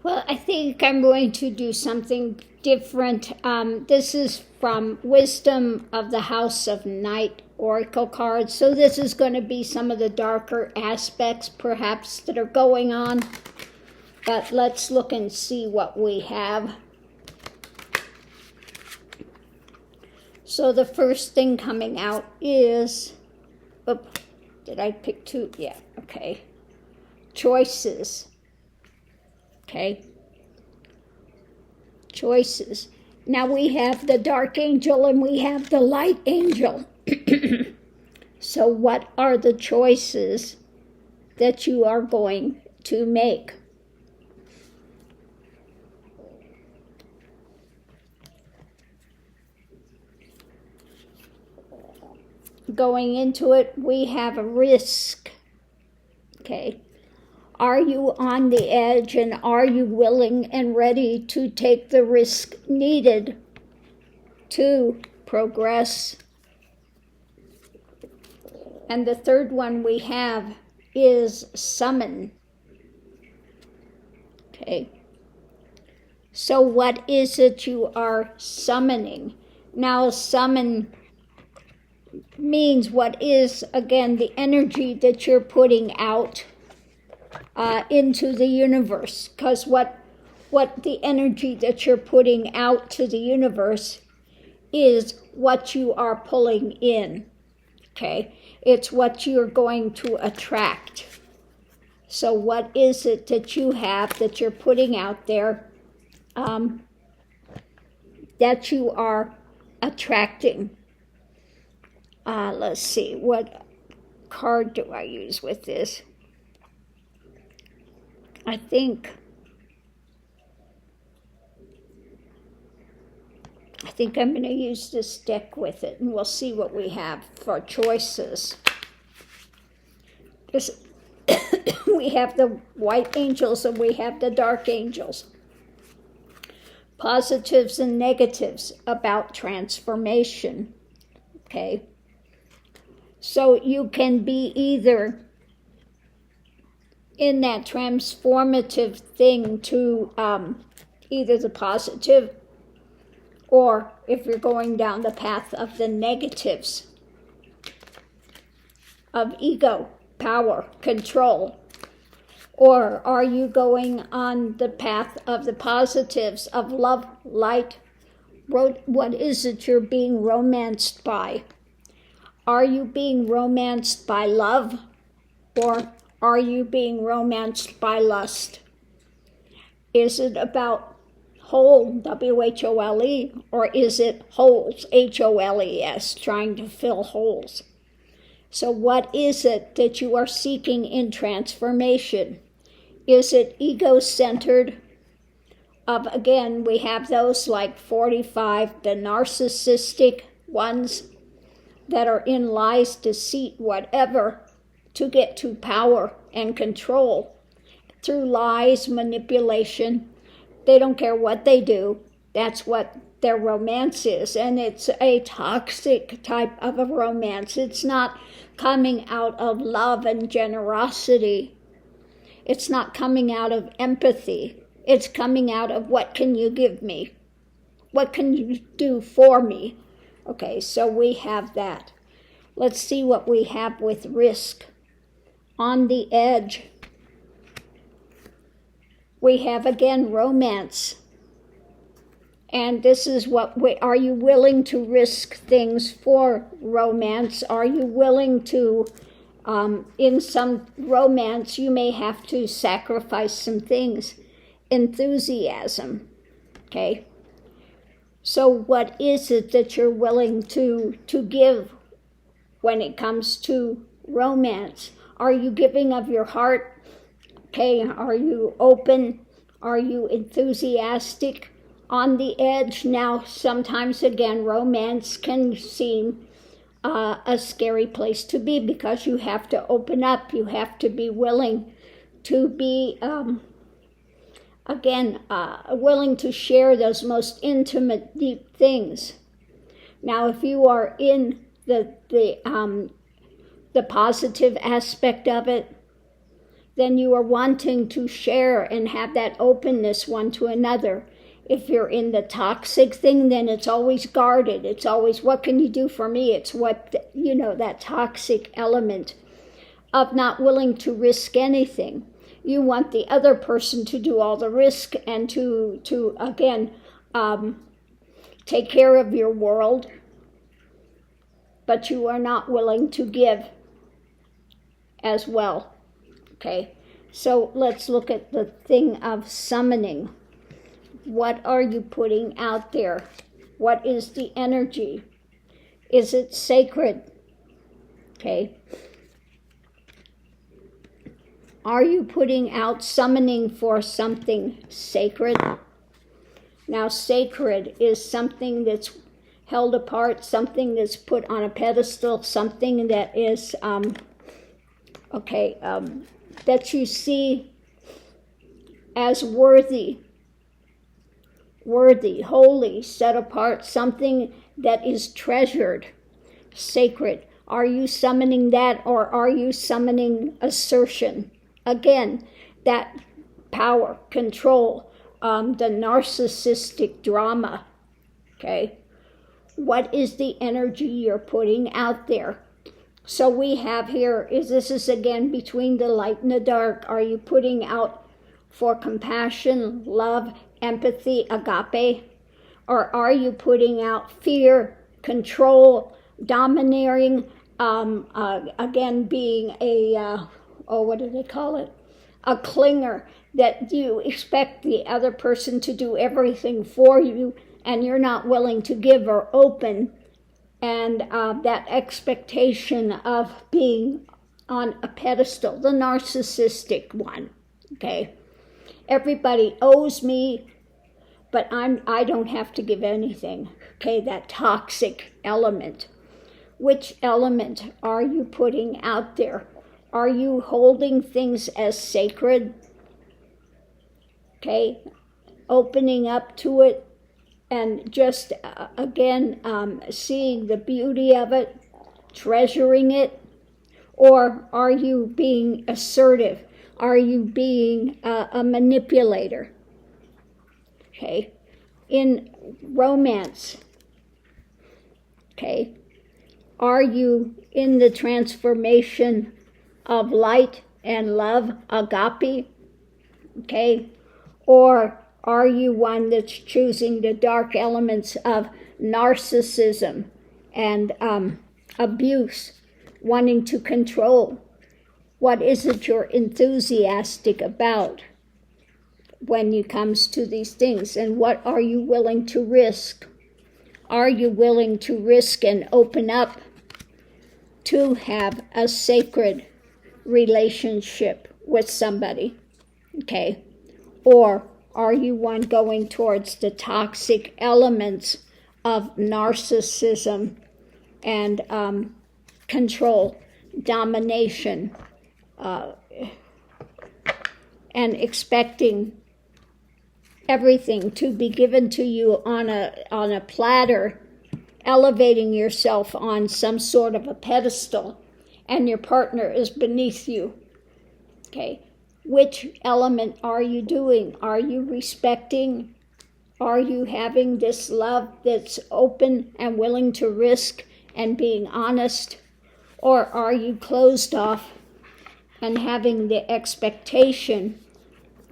Well, I think I'm going to do something different. This is from Wisdom of the House of Night Oracle cards. So this is going to be some of the darker aspects perhaps that are going on. But let's look and see what we have. So the first thing coming out is, did I pick two? Yeah, okay. Choices. Okay. Choices. Now we have the dark angel and we have the light angel. So what are the choices that you are going to make? Going into it, we have a risk. Okay. Are you on the edge, and are you willing and ready to take the risk needed to progress? And the third one we have is summon. Okay. So what is it you are summoning? Now, summon means what is, again, the energy that you're putting out into the universe, because what the energy that you're putting out to the universe is what you are pulling in. Okay, it's what you're going to attract. So what is it that you have that you're putting out there that you are attracting? Let's see, what card do I use with this? I think I'm going to use this deck with it, and we'll see what we have for choices. We have the white angels and we have the dark angels. Positives and negatives about transformation. Okay. So you can be either in that transformative thing to either the positive, or if you're going down the path of the negatives of ego, power, control. Or are you going on the path of the positives of love, light? What is it you're being romanced by? Are you being romanced by love, or are you being romanced by lust? Is it about whole, W-H-O-L-E, or is it holes, H-O-L-E-S, trying to fill holes? So what is it that you are seeking in transformation? Is it ego-centered? Again, we have those like 45, the narcissistic ones that are in lies, deceit, whatever, to get to power and control through lies, manipulation. They don't care what they do. That's what their romance is. And it's a toxic type of a romance. It's not coming out of love and generosity. It's not coming out of empathy. It's coming out of, what can you give me? What can you do for me? Okay, so we have that. Let's see what we have with risk. On the edge, we have again romance. And this is what are you willing to risk things for romance? Are you willing to, in some romance, you may have to sacrifice some things. Enthusiasm, okay? So what is it that you're willing to give when it comes to romance? Are you giving of your heart? Okay, are you open? Are you enthusiastic? On the edge? Now, sometimes again, romance can seem a scary place to be, because you have to open up. You have to be willing to be, willing to share those most intimate, deep things. Now, if you are in the positive aspect of it, then you are wanting to share and have that openness one to another. If you're in the toxic thing, then it's always guarded. It's always, what can you do for me? It's what, that toxic element of not willing to risk anything. You want the other person to do all the risk and to again, take care of your world, but you are not willing to give as well. Okay, so let's look at the thing of summoning. What are you putting out there? What is the energy? Is it sacred? Okay. Are you putting out summoning for something sacred? Now, sacred is something that's held apart, something that's put on a pedestal, something that is, that you see as worthy, holy, set apart, something that is treasured, sacred. Are you summoning that, or are you summoning assertion? Again, that power, control, the narcissistic drama, okay? What is the energy you're putting out there? So we have here, this is again between the light and the dark. Are you putting out for compassion, love, empathy, agape? Or are you putting out fear, control, domineering, again being a, what do they call it? A clinger, that you expect the other person to do everything for you and you're not willing to give or open, and that expectation of being on a pedestal, the narcissistic one, okay? Everybody owes me, but I don't have to give anything, okay? That toxic element. Which element are you putting out there? Are you holding things as sacred? Okay, opening up to it and just, again, seeing the beauty of it, treasuring it? Or are you being assertive? Are you being a manipulator? Okay, in romance, okay, are you in the transformation of light and love, agape? Okay, or are you one that's choosing the dark elements of narcissism and abuse, wanting to control? What is it you're enthusiastic about when it comes to these things? And what are you willing to risk? Are you willing to risk and open up to have a sacred relationship with somebody? Okay. Or are you one going towards the toxic elements of narcissism and control, domination, and expecting everything to be given to you on a platter, elevating yourself on some sort of a pedestal, and your partner is beneath you? Okay. Which element are you doing? Are you respecting? Are you having this love that's open and willing to risk and being honest? Or are you closed off and having the expectation,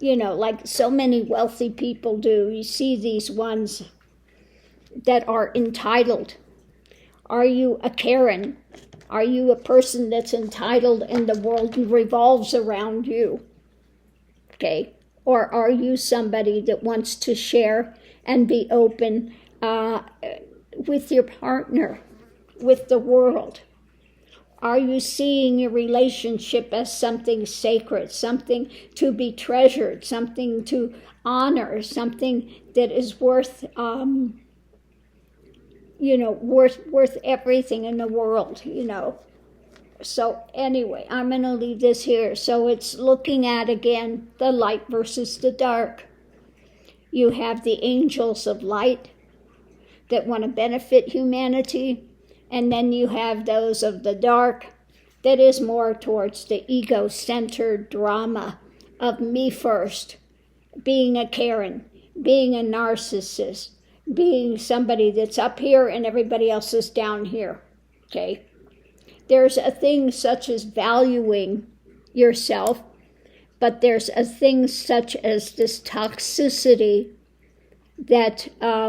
like so many wealthy people do? You see these ones that are entitled. Are you a Karen? Are you a person that's entitled and the world revolves around you? Okay, or are you somebody that wants to share and be open with your partner, with the world? Are you seeing your relationship as something sacred, something to be treasured, something to honor, something that is worth, worth everything in the world, So anyway, I'm going to leave this here. So it's looking at, again, the light versus the dark. You have the angels of light that want to benefit humanity, and then you have those of the dark that is more towards the ego-centered drama of me first, being a Karen, being a narcissist, being somebody that's up here and everybody else is down here, okay? There's a thing such as valuing yourself, but there's a thing such as this toxicity that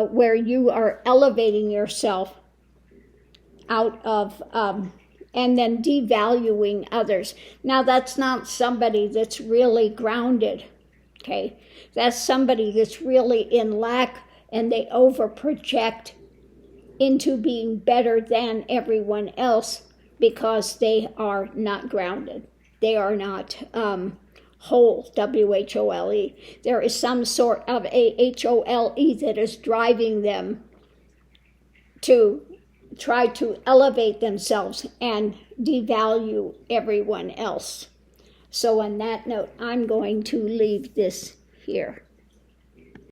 where you are elevating yourself out of and then devaluing others. Now that's not somebody that's really grounded, okay? That's somebody that's really in lack and they overproject into being better than everyone else because they are not grounded. They are not whole, W-H-O-L-E. There is some sort of a H-O-L-E that is driving them to try to elevate themselves and devalue everyone else. So on that note, I'm going to leave this here.